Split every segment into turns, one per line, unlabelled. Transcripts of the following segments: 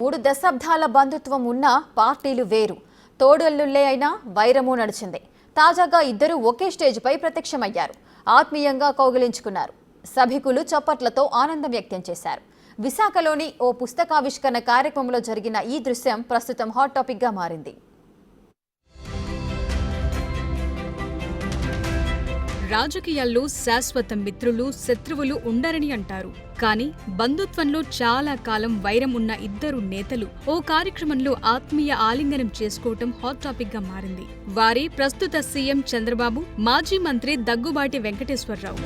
3 దశాబ్దాల బంధుత్వం ఉన్న పార్టీలు వేరు, తోడల్లుళ్లే అయినా వైరము నడిచింది. తాజాగా ఇద్దరు ఒకే స్టేజ్పై ప్రత్యక్షమయ్యారు. ఆత్మీయంగా కౌగిలించుకున్నారు. సభికులు చప్పట్లతో ఆనందం వ్యక్తం చేశారు. విశాఖలోని ఓ పుస్తకావిష్కరణ కార్యక్రమంలో జరిగిన ఈ దృశ్యం ప్రస్తుతం హాట్ టాపిక్గా మారింది.
రాజకీయాల్లో శాశ్వత మిత్రులు, శత్రువులు ఉండరని అంటారు. కానీ బంధుత్వంలో చాలా కాలం వైరం ఉన్న ఇద్దరు నేతలు ఓ కార్యక్రమంలో ఆత్మీయ ఆలింగనం చేసుకోవటం హాట్ టాపిక్ గా మారింది. వారే ప్రస్తుత సీఎం చంద్రబాబు, మాజీ మంత్రి దగ్గుబాటి వెంకటేశ్వరరావు.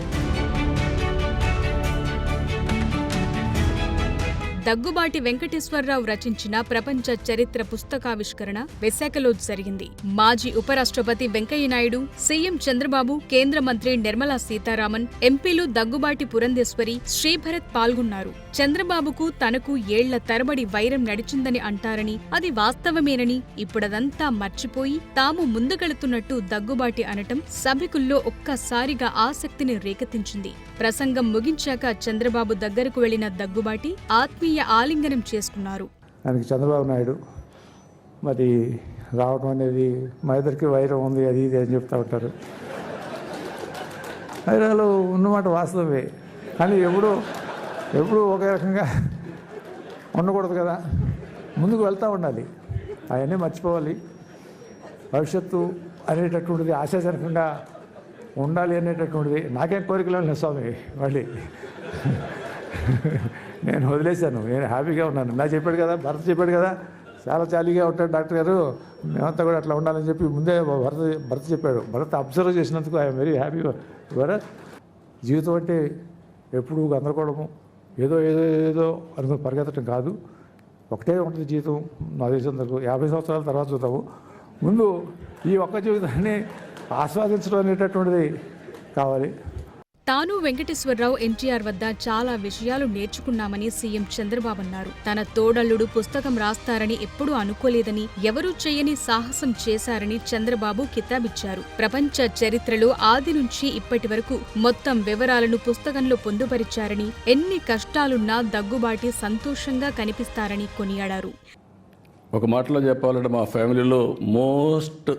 దగ్గుబాటి వెంకటేశ్వరరావు రచించిన ప్రపంచ చరిత్ర పుస్తకావిష్కరణ విశాఖలో జరిగింది. మాజీ ఉపరాష్ట్రపతి వెంకయ్యనాయుడు, సీఎం చంద్రబాబు, కేంద్ర మంత్రి నిర్మలా సీతారామన్, ఎంపీలు దగ్గుబాటి పురంధేశ్వరి, శ్రీభరత్ పాల్గొన్నారు. చంద్రబాబుకు తనకు ఏళ్ల తరబడి వైరం నడిచిందని అంటారని, అది వాస్తవమేనని, ఇప్పుడదంతా మర్చిపోయి తాము ముందుకెళుతున్నట్టు దగ్గుబాటి అనటం సభికుల్లో ఒక్కసారిగా ఆసక్తిని రేకెత్తించింది. ప్రసంగం ముగించాక చంద్రబాబు దగ్గరకు వెళ్లిన దగ్గుబాటి ఆత్మీయ ఆలింగనం చేసుకున్నారు.
దానికి చంద్రబాబు నాయుడు మరి రావడం అనేది మా ఇద్దరికి వైరం ఉంది, అది ఇది అని చెప్తూ ఉంటారు. వైరాలు ఉన్నమాట వాస్తవమే, కానీ ఎప్పుడు ఒకే రకంగా ఉండకూడదు కదా. ముందుకు వెళ్తూ ఉండాలి, అవన్నీ మర్చిపోవాలి. భవిష్యత్తు అనేటటువంటిది ఆశాజనకంగా ఉండాలి అనేటటువంటిది నాకేం కోరికలు లేదు స్వామి. మళ్ళీ నేను వదిలేశాను, నేను హ్యాపీగా ఉన్నాను. నా చెప్పాడు కదా, భరత్ చెప్పాడు కదా, చాలా జాలీగా ఉంటాడు డాక్టర్ గారు, మేమంతా కూడా అట్లా ఉండాలని చెప్పి ముందే భరత్ చెప్పాడు. భరత్ అబ్జర్వ్ చేసినందుకు ఐఎమ్ వెరీ హ్యాపీ. భరత్ జీవితం అంటే ఎప్పుడు గందరగోళము, ఏదో ఏదో ఏదో అనుకుని పరిగెత్తడం కాదు. ఒకటే ఉంటుంది జీవితం. నా దేశందరకు 50 సంవత్సరాల తర్వాత చూద్దాము. ముందు ఈ ఒక్క జీవితాన్ని ఆస్వాదించడం అనేటటువంటిది కావాలి.
తాను వెంకటేశ్వరరావు, ఎన్టీఆర్ వద్ద చాలా విషయాలు నేర్చుకున్నామని సీఎం చంద్రబాబు అన్నారు. తన తోడల్లుడు పుస్తకం రాస్తారని ఎప్పుడూ అనుకోలేదని, ఎవరూ చేయని సాహసం చేశారని చంద్రబాబు కితాబిచ్చారు. ప్రపంచ చరిత్రలో ఆది నుంచి ఇప్పటి వరకు మొత్తం వివరాలను పుస్తకంలో పొందుపరిచారని, ఎన్ని కష్టాలున్నా దగ్గుబాటి సంతోషంగా కనిపిస్తారని కొనియాడారు.
ఒక మాటలో చెప్పాలంటే మా ఫ్యామిలీలో మోస్ట్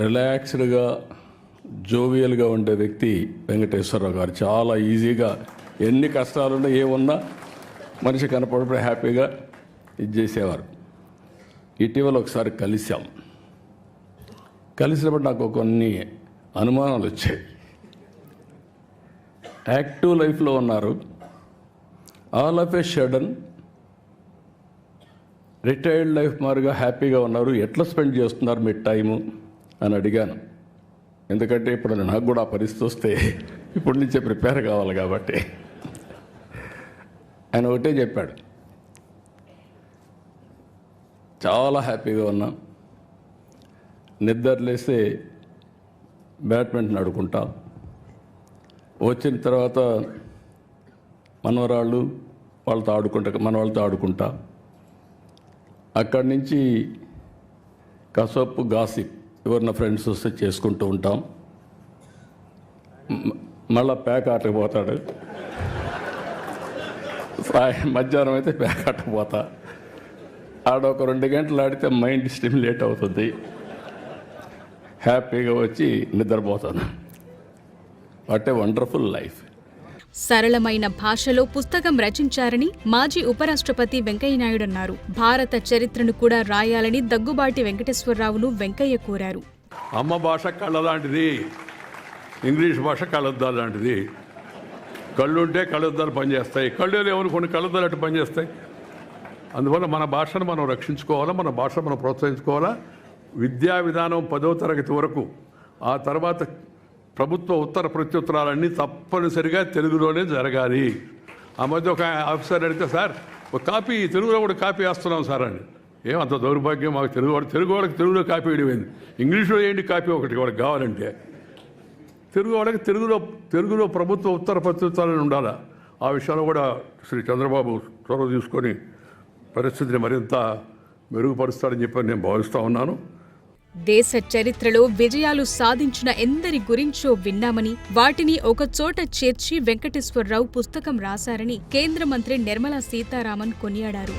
రిలాక్స్డ్గా, జోవియల్గా ఉండే వ్యక్తి వెంకటేశ్వరరావు గారు. చాలా ఈజీగా ఎన్ని కష్టాలున్నా ఏమున్నా మనిషి కనపడినప్పుడు హ్యాపీగా ఇది చేసేవారు. ఇటీవల ఒకసారి కలిసినప్పుడు నాకు కొన్ని అనుమానాలు వచ్చాయి. యాక్టివ్ లైఫ్లో ఉన్నారు, all of A sudden retired life మారుగా హ్యాపీగా ఉన్నారు. ఎట్లా స్పెండ్ చేస్తున్నారు మీ టైము అని అడిగాను. ఎందుకంటే ఇప్పుడు నాకు కూడా ఆ పరిస్థితి వస్తే ఇప్పటి నుంచే ప్రిపేర్ కావాలి కాబట్టి. ఆయన ఒకటే చెప్పాడు, చాలా హ్యాపీగా ఉన్నా, నిద్రలేస్తే బ్యాడ్మింటన్ ఆడుకుంటా, వచ్చిన తర్వాత మనవరాళ్ళు మనవాళ్ళతో ఆడుకుంటా, అక్కడి నుంచి కసపు గాసిప్ ఎవరిన ఫ్రెండ్స్ వస్తే చేసుకుంటూ ఉంటాం. మళ్ళా ప్యాక్ ఆటకు పోతాడు. మధ్యాహ్నం అయితే ప్యాక్ ఆటకు పోతా. ఒక 2 గంటలు ఆడితే మైండ్ స్టిమ్యులేట్ అవుతుంది. హ్యాపీగా వచ్చి నిద్రపోతాను. What a wonderful life.
సరళమైన భాషలో పుస్తకం రచించారని మాజీ ఉపరాష్ట్రపతి వెంకయ్యనాయుడు అన్నారు. భారత చరిత్రను కూడా రాయాలని దగ్గుబాటి వెంకటేశ్వరరావును వెంకయ్య కోరారు.
అమ్మ భాష కళ్ళలాంటిది, ఇంగ్లీష్ భాష కళ్ళద్దాలు లాంటిది. కళ్ళుంటే కళ్ళద్దాలు పనిచేస్తాయి, కళ్ళు లేవని కొన్ని కళ్ళద్దాలు అట్టు పనిచేస్తాయి. అందువల్ల మన భాషను మనం రక్షించుకోవాలా, మన భాషను మనం ప్రోత్సహించుకోవాలా. విద్యా విధానం 10వ తరగతి వరకు, ఆ తర్వాత ప్రభుత్వ ఉత్తర ప్రత్యుత్తరాలన్నీ తప్పనిసరిగా తెలుగులోనే జరగాలి. ఆ మధ్య ఒక ఆఫీసర్ అడిగితే, సార్ ఒక కాపీ తెలుగులో కూడా కాపీ వేస్తున్నాం సార్ అని. ఏమంత దౌర్భాగ్యం, మాకు తెలుగు వాళ్ళకి తెలుగులో కాపీ వేయడం, ఇంగ్లీష్లో ఏంటి కాపీ ఒకటి వాళ్ళకి కావాలంటే. వాళ్ళకి తెలుగులో ప్రభుత్వ ఉత్తర ప్రత్యుత్తరాలు ఉండాలి. ఆ విషయంలో కూడా శ్రీ చంద్రబాబు చొరవ తీసుకొని పరిస్థితిని మరింత మెరుగుపరుస్తాడని చెప్పి నేను భావిస్తూ ఉన్నాను.
దేశ చరిత్రలో విజయాలు సాధించిన ఎందరి గురించో విన్నామని, వాటిని ఒకచోట చేర్చి వెంకటేశ్వరరావు పుస్తకం రాశారని కేంద్ర మంత్రి నిర్మలా సీతారామన్ కొనియాడారు.